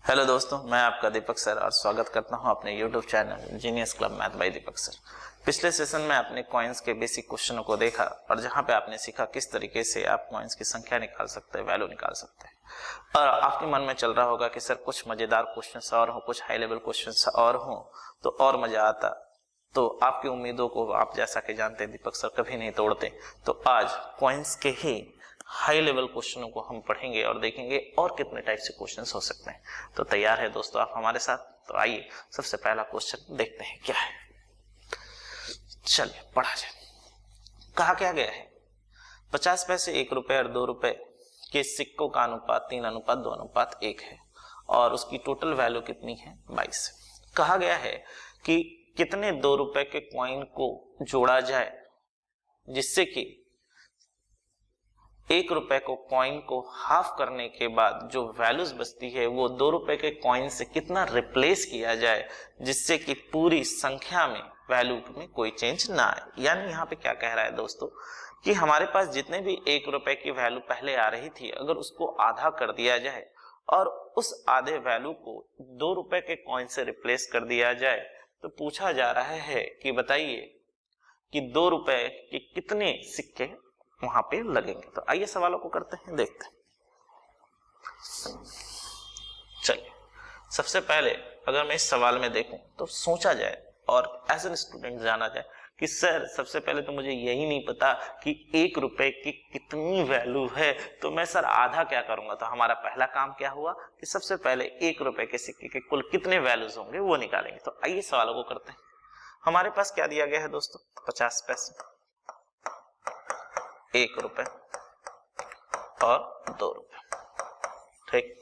Hello दोस्तों, मैं आपका दीपक सर और स्वागत करता हूं अपने YouTube channel genius club math bye दीपक सर। पिछले सेशन में आपने कॉइन्स के बेसिक क्वेश्चनों को देखा और जहां पे आपने सीखा किस तरीके से आप कॉइन्स की संख्या निकाल सकते हैं, वैल्यू निकाल सकते हैं। और आपके मन में चल रहा होगा कि सर कुछ मजेदार क्वेश्चंस और हो, कुछ हाई लेवल क्वेश्चंस और हो तो और मजा आता। तो आपकी उम्मीदों को आप जैसा कि जानते हैं दीपक सर कभी नहीं तोड़ते। तो आज कॉइन्स के ही हाई लेवल क्वेश्चनों को हम पढ़ेंगे और देखेंगे और कितने टाइप से क्वेश्चंस हो सकते हैं। तो तैयार है दोस्तों आप हमारे साथ? तो आइए सबसे पहला क्वेश्चन देखते हैं क्या है। चलिए पढ़ा जाए। कहा क्या गया है 50 पैसे 1 रुपए और 2 रुपए के सिक्कों का अनुपात 3:2:1 है और उसकी टोटल वैल्यू कितनी है 22। कहा गया है कि कितने 2 रुपए के कॉइन को जोड़ा जाए जिससे कि 1 रुपए को कॉइन को हाफ करने के बाद जो वैल्यूज बचती है वो 2 रुपए के कॉइन से कितना रिप्लेस किया जाए जिससे कि पूरी संख्या में वैल्यू में कोई चेंज ना आए। यानी यहाँ पे क्या कह रहा है दोस्तों कि हमारे पास जितने भी 1 रुपए की वैल्यू पहले आ रही थी अगर उसको आधा कर दिया जाए और उस आधे वैल्यू को 2 रुपए के कॉइन से रिप्लेस कर दिया जाए तो पूछा जा रहा है कि बताइए कि 2 रुपए के कितने सिक्के वहां पे लगेंगे। तो आइए सवालों को करते हैं, देखते हैं। चलिए सबसे पहले अगर मैं इस सवाल में देखूं तो सोचा जाए और एज एन स्टूडेंट जाना जाए कि सर सबसे पहले तो मुझे यही नहीं पता कि 1 रुपए की कितनी वैल्यू है, तो मैं सर आधा क्या करूंगा। तो हमारा पहला काम क्या हुआ कि सबसे पहले 1 रुपए के सिक्के के कुल कितने वैल्यूज होंगे वो निकालेंगे। तो आइए सवालों को करते हैं। हमारे पास क्या दिया गया है दोस्तों 50 पैसे 1 रुपए और 2 रुपए, ठीक।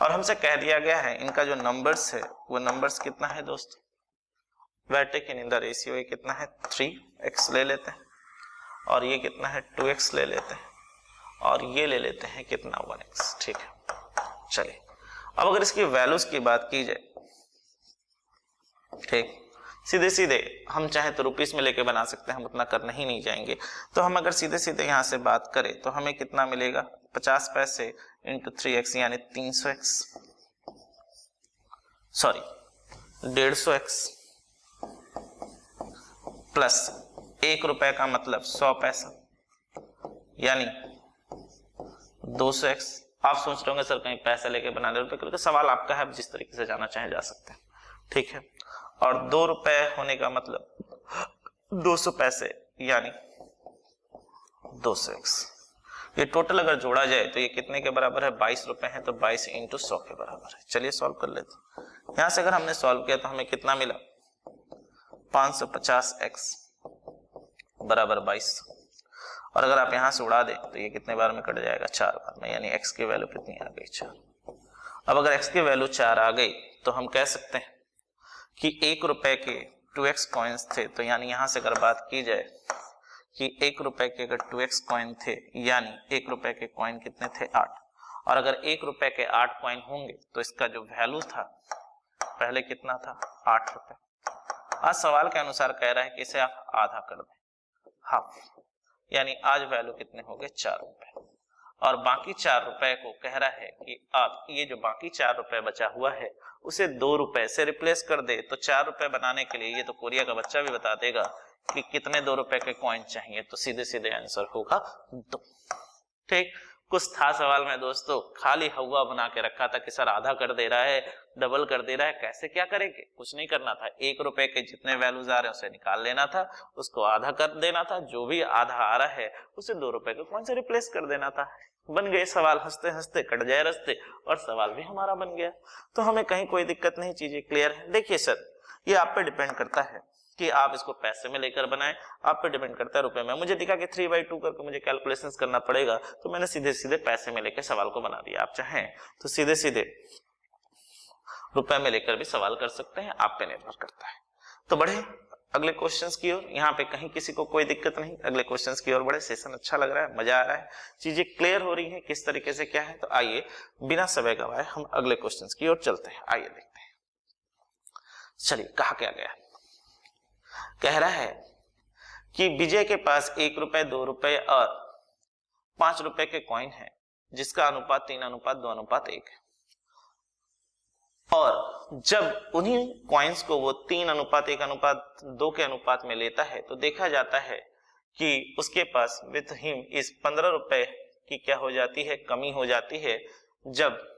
और हमसे कह दिया गया है इनका जो नंबर्स है वो नंबर्स कितना है दोस्तों, वेटेक इन द रेशियो, ये कितना है 3x ले लेते हैं और ये कितना है 2x ले लेते हैं और ये ले लेते हैं कितना 1x, ठीक है। चलिए अब अगर इसकी वैल्यूज की बात की जाए, ठीक, सीधे सीधे हम चाहे तो रुपीस में लेके बना सकते हैं, हम उतना करने ही नहीं जाएंगे। तो हम अगर सीधे सीधे यहां से बात करें तो हमें कितना मिलेगा 50 पैसे इंटू 3x यानी 300x, सॉरी 150x प्लस 1 रुपए का मतलब 100 पैसा यानी 200x। आप सोच रहे होंगे सर कहीं पैसे लेके बना ले रुपए, क्योंकि सवाल आपका है, आप जिस तरीके से जाना चाहे जा सकते हैं, ठीक है। और 2 रुपए होने का मतलब 200 पैसे यानी 200x। ये टोटल अगर जोड़ा जाए तो ये कितने के बराबर है 22 रुपए है, तो 22 इंटू 100 के बराबर है। चलिए सॉल्व कर लेते हैं। यहां से अगर हमने सॉल्व किया तो हमें कितना मिला 550x बराबर 22। और अगर आप यहां से उड़ा दें तो ये कितने बार में कट जाएगा 4 बार में, यानी x की वैल्यू कितनी आ गई 4। अब अगर x की वैल्यू 4 आ गई तो हम कह सकते हैं कि 1 रुपए के 2x कॉइन्स थे, तो यानी यहां से अगर बात की जाए कि 1 रुपए के अगर 2x कॉइन थे यानी 1 रुपए के कॉइन कितने थे 8। और अगर 1 रुपए के 8 कॉइन होंगे तो इसका जो वैल्यू था पहले कितना था 8 रुपए। आज सवाल के अनुसार कह रहा है कि इसे आप आधा कर दें, हाफ, यानी आज वैल्यू कितने हो गए 4 रुपए। और बाकी 4 रुपए को कह रहा है कि आप ये जो बाकी 4 रुपए बचा हुआ है उसे 2 रुपए से रिप्लेस कर दे। तो 4 रुपए बनाने के लिए ये तो कोरिया का बच्चा भी बता देगा कि कितने 2 रुपए के कॉइन चाहिए, तो सीधे सीधे आंसर होगा 2, ठीक। कुछ था सवाल में दोस्तों, खाली हवा बना के रखा था कि सर आधा कर दे रहा है, डबल कर दे रहा है, कैसे क्या करेंगे, कुछ नहीं करना था। 1 रुपए के जितने वैल्यूज आ रहे हैं उसे निकाल लेना था, उसको आधा कर देना था, जो भी आधा आ रहा है उसे 2 रुपए के कॉइन से रिप्लेस कर देना था। बन गए सवाल, हंसते हंसते कट जाए रास्ते और सवाल भी हमारा बन गया। तो हमें कहीं कोई दिक्कत नहीं, चीजें क्लियर है। देखिए सर ये आप पे डिपेंड करता है कि आप इसको पैसे में लेकर बनाएं, आप पे डिपेंड करता है रुपए में। मुझे दिखा कि 3/2 करके मुझे कैलकुलेशंस करना पड़ेगा, तो मैंने सीधे सीधे पैसे में लेकर सवाल को बना दिया। आप चाहें तो सीधे सीधे रुपए में लेकर भी सवाल कर सकते हैं, आप पे निर्भर करता है। तो बढ़े अगले क्वेश्चंस की ओर। यहाँ पे कहीं किसी को कोई दिक्कत नहीं, अगले क्वेश्चंस की ओर बढ़े। सेशन अच्छा लग रहा है, मजा आ रहा है, चीजें क्लियर हो रही हैं किस तरीके से क्या है। तो आइए बिना समय गवाए हम अगले क्वेश्चंस की ओर चलते हैं, आइए देखते हैं। चलिए कहा क्या गया, कह रहा है कि विजय के पास 1 रुपए 2 रुपए और 5 रुपए के कॉइन है जिसका अनुपात 3:2:1 है। और जब उन्हीं कॉइन्स को वो 3:1:2 के अनुपात में लेता है तो देखा जाता है कि उसके पास विथ हिम इस 15 रुपए की क्या हो जाती है, कमी हो जाती है, जब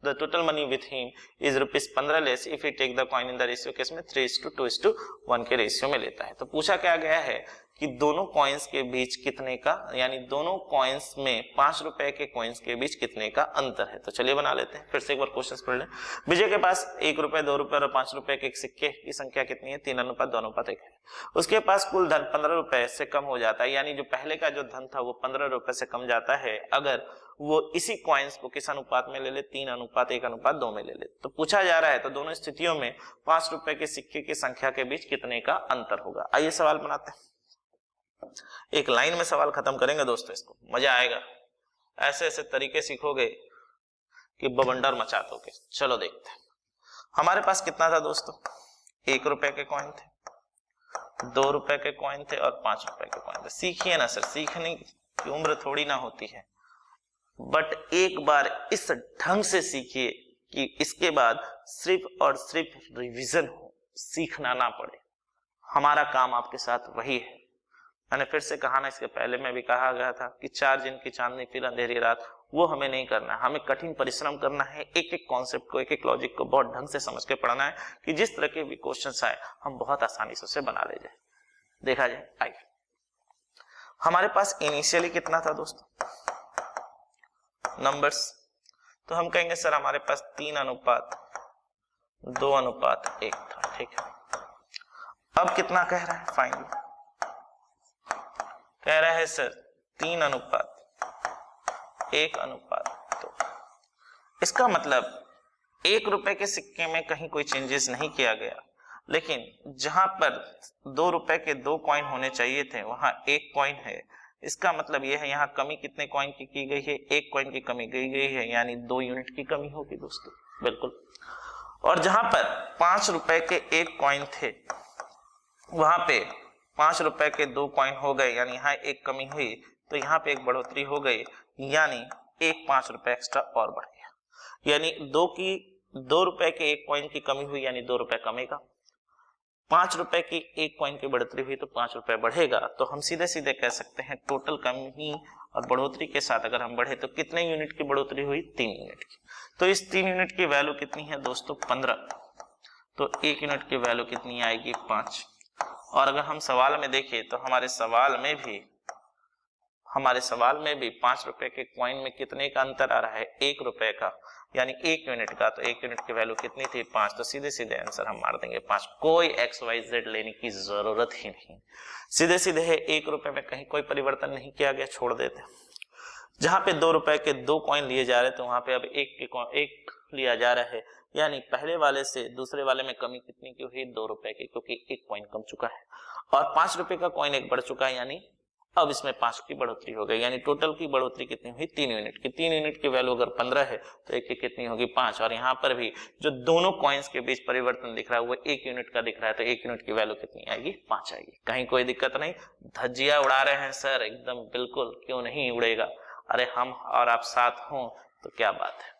the total money with him is ₹15 less if he take the coin in the ratio case में 3:2:1 के रेशियो में लेता है। तो पूछा क्या गया है कि दोनों कॉइन्स के बीच कितने का, यानी दोनों कॉइन्स में 5 रुपए के कॉइन्स के बीच कितने का अंतर है। तो चलिए बना लेते हैं, फिर से एक बार क्वेश्चन पढ़ लें। विजय के पास 1 रुपए, 2 रुपए और 5 रुपए के सिक्के की संख्या कितनी है, 3:2:1 है। उसके पास कुल धन 15 रुपए से कम हो जाता है, यानी जो पहले का जो धन था वो 15 रुपए से कम जाता है अगर वो इसी कॉइन्स को किस अनुपात में ले ले, 3:1:2 में ले ले। तो पूछा जा रहा है तो दोनों स्थितियों में 5 रुपए के सिक्के की संख्या के बीच कितने का अंतर होगा। आइए सवाल बनाते हैं, एक लाइन में सवाल खत्म करेंगे दोस्तों, इसको मजा आएगा, ऐसे ऐसे तरीके सीखोगे कि बवंडर मचा दोगे। चलो देखते हैं, हमारे पास कितना था दोस्तों, 1 रुपए के कॉइन थे, 2 रुपए के कॉइन थे और 5 रुपए के कॉइन थे। सीखिए ना सर, सीखने की उम्र थोड़ी ना होती है, बट एक बार इस ढंग से सीखिए कि इसके बाद सिर्फ और सिर्फ रिवीजन हो, सीखना ना पड़े। हमारा काम आपके साथ वही है। मैंने फिर से कहा ना, इसके पहले में भी कहा गया था कि 4 दिन की चांदनी फिर अंधेरी रात, वो हमें नहीं करना है। हमें कठिन परिश्रम करना है, एक एक कॉन्सेप्ट को, एक एक लॉजिक को बहुत ढंग से समझ के पढ़ना है कि जिस तरह के भी क्वेश्चंस आए हम बहुत आसानी से उसे बना ले जाए। देखा जाए, आइए हमारे पास इनिशियली कितना था दोस्तों नंबर्स, तो हम कहेंगे सर हमारे पास 3:2:1 था, ठीक है। अब कितना कह रहा है फाइनली, कह रहा है सर 3:1:2। इसका मतलब 1 रुपए के सिक्के में कहीं कोई चेंजेस नहीं किया गया, लेकिन जहां पर 2 रुपए के 2 कॉइन होने चाहिए थे वहां 1 कॉइन है। इसका मतलब यह है यहाँ कमी कितने कॉइन की गई है, 1 कॉइन की कमी गई है, यानी 2 यूनिट की कमी होगी दोस्तों, बिल्कुल। और जहां पर 5 रुपए के 1 कॉइन थे वहां पे 5 रुपए के 2 कॉइन हो गए, यानी यहाँ 1 कमी हुई तो यहाँ पे 1 बढ़ोतरी हो गई, यानी 5 रुपए एक्स्ट्रा और बढ़ गया, यानी 2 रुपए के 1 कॉइन की कमी हुई, यानी 2 रुपए कमेगा। 5 रुपए की 1 कॉइन की बढ़ोतरी हुई तो 5 रुपए बढ़ेगा। तो हम सीधे सीधे कह सकते हैं टोटल कमी और बढ़ोतरी के साथ अगर हम बढ़े तो कितने यूनिट की बढ़ोतरी हुई, 3 यूनिट की। तो इस 3 यूनिट की वैल्यू कितनी है दोस्तों, 15। तो 1 यूनिट की वैल्यू कितनी आएगी, 5। और अगर हम सवाल में देखें तो हमारे सवाल में भी 5 रुपए के कॉइन में कितने का अंतर आ रहा है, 1 रुपए का, यानी 1 यूनिट का। तो 1 यूनिट की वैल्यू कितनी थी, 5। तो सीधे सीधे आंसर हम मार देंगे 5, कोई XYZ लेने की जरूरत ही नहीं, सीधे सीधे है। 1 रुपए में कहीं कोई परिवर्तन नहीं किया गया, छोड़ देते। जहां पे 2 रुपए के 2 कॉइन लिए जा रहे तो वहां पे अब 1 लिया जा रहा है, यानी पहले वाले से दूसरे वाले में कमी कितनी की हुई, 2 रुपए की, क्योंकि 1 कॉइन कम चुका है। और 5 रुपए का कॉइन 1 बढ़ चुका है, यानी अब इसमें 5 की बढ़ोतरी हो गई, यानी टोटल की बढ़ोतरी कितनी हुई, 3 यूनिट की। 3 यूनिट की वैल्यू अगर 15 है तो 1 की कितनी होगी, 5। और यहाँ पर भी जो दोनों कॉइन्स के बीच परिवर्तन दिख रहा है वो 1 यूनिट का दिख रहा है, तो 1 यूनिट की वैल्यू कितनी आएगी, 5 आएगी। कहीं कोई दिक्कत नहीं, धज्जिया उड़ा रहे हैं सर, एकदम बिल्कुल, क्यों नहीं उड़ेगा। अरे हम और आप साथ हों तो क्या बात है,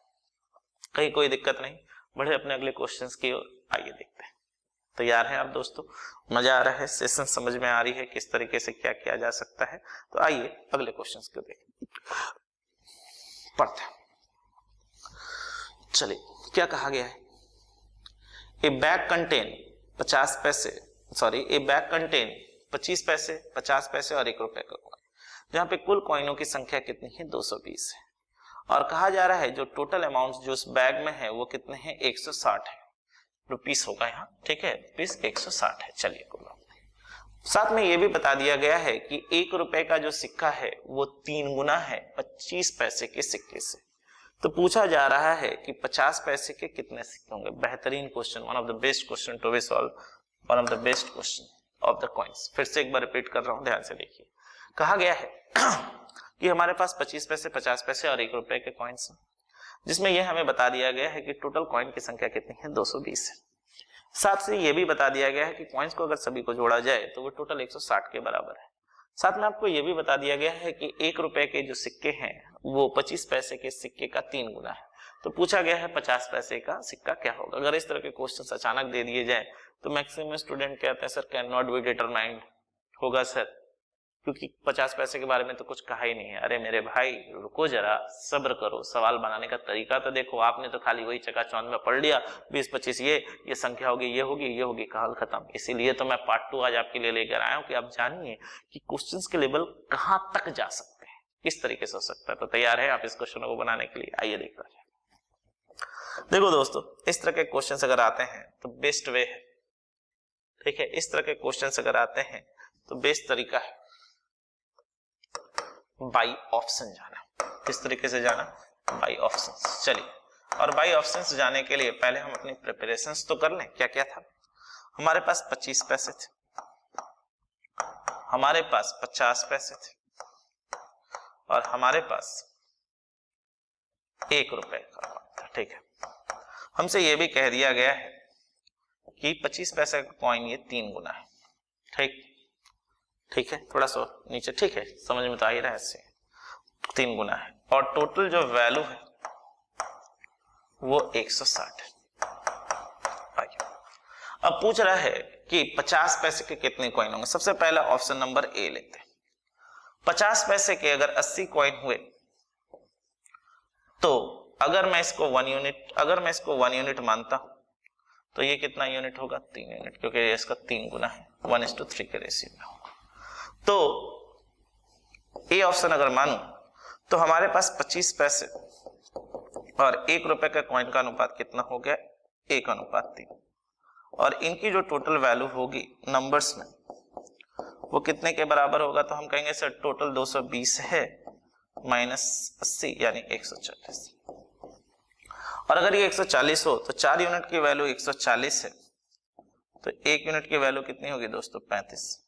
कहीं कोई दिक्कत नहीं। बढ़े अपने अगले क्वेश्चंस की ओर, आइए देखते हैं। तैयार हैं आप दोस्तों, मजा आ रहा है, सेशन समझ में आ रही है किस तरीके से क्या किया जा सकता है। तो आइए अगले क्वेश्चंस को देखें, पढ़ते हैं। चलिए क्या कहा गया है, ए बैग कंटेन 50 पैसे, ए बैग कंटेन 25 पैसे, 50 पैसे और 1 रुपए का कॉइन, जहां पे कुल कॉइनों की संख्या कितनी है, 220 है। और कहा जा रहा है जो टोटल अमाउंट जो उस बैग में है वो कितने हैं, 160 है रुपीस होगा यहाँ, ठीक है, रुपीस 160 है। चलिए कोई बात नहीं। साथ में ये भी बता दिया गया है कि 1 रुपए का जो सिक्का है वो 3 गुना है 25 पैसे के सिक्के से। तो पूछा जा रहा है कि 50 पैसे के कितने सिक्के होंगे। बेहतरीन question, one of the best question to be solve, one of the best question of the coins. फिर से एक बार रिपीट कर रहा हूं, ध्यान से देखिए। कहा गया है कि हमारे पास 25 पैसे, 50 पैसे और 1 रुपए के कॉइन्स हैं, जिसमें यह हमें बता दिया गया है कि टोटल कॉइन की संख्या कितनी है, 220 है। साथ से यह भी बता दिया गया है कि कॉइन्स को अगर सभी को जोड़ा जाए तो वो टोटल 160 के बराबर है। साथ में आपको यह भी बता दिया गया है कि 1 रुपए के जो सिक्के हैं वो 25 पैसे के सिक्के का 3 गुना है। तो पूछा गया है 50 पैसे का सिक्का क्या होगा। अगर इस तरह के क्वेश्चंस अचानक दे दिए जाए तो मैक्सिमम स्टूडेंट कहते हैं sir can not be determined, होगा सर क्योंकि 50 पैसे के बारे में तो कुछ कहा ही नहीं है। अरे मेरे भाई रुको जरा, सब्र करो, सवाल बनाने का तरीका तो देखो। आपने तो खाली वही चकाचौंध में पढ़ लिया 20 25 ये संख्या होगी, ये होगी, ये होगी, कहाल खत्म। इसीलिए तो मैं पार्ट 2 आज आपके लिए लेकर आया हूं कि आप जानिए कि क्वेश्चंस के लेवल कहां तक जा सकते हैं, किस तरीके से हो सकता है। तो तैयार है आप इस क्वेश्चनों को बनाने के लिए? आइए देखते हैं। देखो दोस्तों, इस तरह के क्वेश्चन अगर आते हैं तो बेस्ट वे है, ठीक है, इस तरह के क्वेश्चन अगर आते हैं तो बेस्ट तरीका है बाई ऑप्शन जाना। किस तरीके से जाना? By option. चलिए, और बाई ऑप्शन जाने के लिए पहले हम अपनी प्रिपरेशंस तो कर लें। क्या क्या था हमारे पास? 25 पैसे थे, हमारे पास 50 पैसे थे, और हमारे पास 1 रुपए का था, ठीक है। हमसे यह भी कह दिया गया है कि 25 पैसे का कॉइन ये 3 गुना है, ठीक है, थोड़ा सा नीचे, ठीक है, समझ में तो आ ही रहा है, इससे 3 गुना है, और टोटल जो वैल्यू है वो 160 है। अब पूछ रहा है कि 50 पैसे के कितने कॉइन होंगे। सबसे पहला ऑप्शन नंबर ए लेते हैं। 50 पैसे के अगर 80 कॉइन हुए तो अगर मैं इसको 1 यूनिट मानता हूं तो ये कितना यूनिट होगा? 3 यूनिट, क्योंकि इसका 3 गुना है, 1:3 के रेशियो में होगा। तो ए ऑप्शन अगर मानूं तो हमारे पास 25 पैसे और 1 रुपए का कॉइन का अनुपात कितना हो गया? 1:3। और इनकी जो टोटल वैल्यू होगी नंबर्स में वो कितने के बराबर होगा? तो हम कहेंगे सर टोटल 220 है माइनस 80 यानी 140। और अगर ये 140 हो तो 4 यूनिट की वैल्यू 140 है, तो 1 यूनिट की वैल्यू कितनी होगी दोस्तों? 35।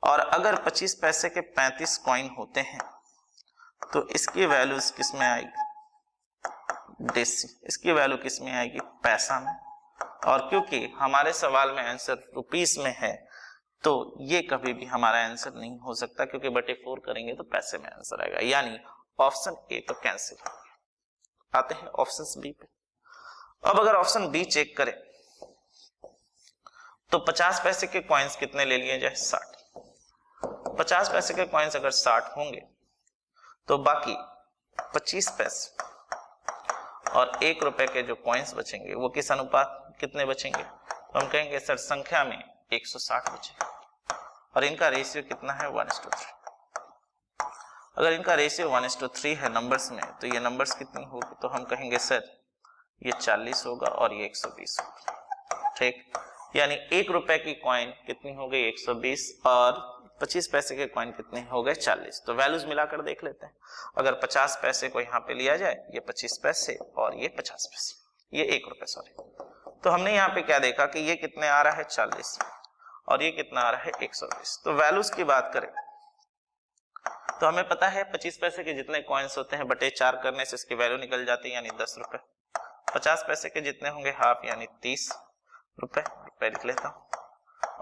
और अगर 25 पैसे के 35 कॉइन होते हैं तो इसकी वैल्यू किस में आएगी? डेसी। इसकी वैल्यू किस में आएगी? पैसा में। और क्योंकि हमारे सवाल में आंसर रुपीस में है तो ये कभी भी हमारा आंसर नहीं हो सकता, क्योंकि बटे 4 करेंगे तो पैसे में आंसर आएगा, यानी ऑप्शन ए तो कैंसिल हो गया। आते हैं ऑप्शन बी पे। अब अगर ऑप्शन बी चेक करें तो 50 पैसे के कॉइन्स कितने ले लिए जाए? 60। 50 पैसे के कॉइन्स अगर 60 होंगे तो बाकी 25 पैसे और 1 रुपए के जो कॉइन्स बचेंगे वो किस अनुपात कितने बचेंगे? तो हम कहेंगे सर संख्या में 160 बचेगा, और इनका रेशियो कितना है? 1:3। अगर इनका रेशियो 1:3 है नंबर्स में, तो ये नंबर्स कितनी होगी? तो हम कहेंगे सर ये 40 होगा और ये 120 होगा, ठीक। यानी 1 रुपए की कॉइन कितनी हो गई? 120, और 25 पैसे के कॉइन कितने हो गए? 40। तो वैल्यूज मिलाकर देख लेते हैं। अगर 50 पैसे को यहाँ पे लिया जाए, ये 25 पैसे और ये 50 पैसे, ये 1 रुपए सॉरी, तो हमने यहाँ पे क्या देखा कि ये कितने आ रहा है? 40, और ये कितना आ रहा है? 120। तो वैल्यूज की बात करें तो हमें पता है 25 पैसे के जितने कॉइन्स होते हैं बटे 4 करने से इसकी वैल्यू निकल जाती है, यानी 10 रुपए। 50 पैसे के जितने होंगे हाफ, यानी 30 रुपए लिख लेता हूँ,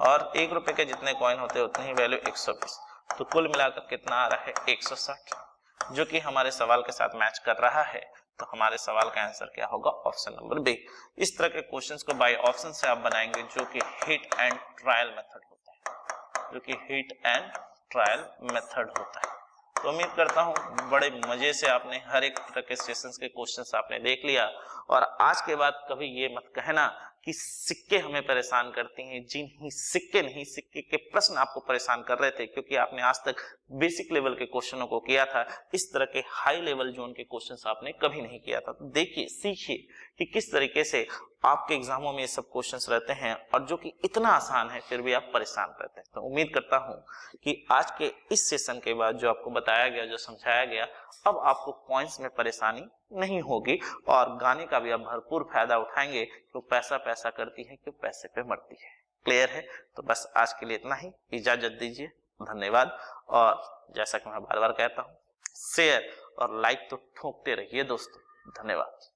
और 1 रुपए के जितने कॉइन होते हैं उतनी ही वैल्यू 120। तो कुल मिलाकर कितना आ रहा है? 160, जो कि हमारे सवाल के साथ मैच कर रहा है। तो हमारे सवाल का आंसर क्या होगा? Option number B. इस तरह के क्वेश्चंस को बाय ऑप्शन से आप बनाएंगे, जो कि हिट एंड ट्रायल मेथड होता है, जो कि हिट एंड ट्रायल मेथड होता है। तो उम्मीद करता हूं बड़े मजे से आपने हर एक तरह के सेशंस के क्वेश्चंस आपने देख लिया, और आज के बाद कभी ये मत कहना कि सिक्के हमें परेशान करती हैं। जी नहीं, सिक्के नहीं, सिक्के के प्रश्न आपको परेशान कर रहे थे, क्योंकि आपने आज तक बेसिक लेवल के क्वेश्चनों को किया था। इस तरह के हाई लेवल जोन के क्वेश्चंस आपने कभी नहीं किया था। तो देखिए, सीखिए कि किस तरीके से आपके एग्जामों में ये सब क्वेश्चंस रहते हैं, और जो कि इतना आसान है फिर भी आप परेशान रहते हैं। तो उम्मीद करता हूं कि आज के इस सेशन के बाद जो आपको बताया गया, जो समझाया गया, अब आपको पॉइंट्स में परेशानी नहीं होगी, और गाने का भी आप भरपूर फायदा उठाएंगे। क्यों पैसा पैसा करती है, क्यों पैसे पे मरती है। क्लियर है? तो बस आज के लिए इतना ही, इजाजत दीजिए, धन्यवाद। और जैसा कि मैं बार बार कहता हूं, शेयर और लाइक तो ठोकते रहिए दोस्तों। धन्यवाद।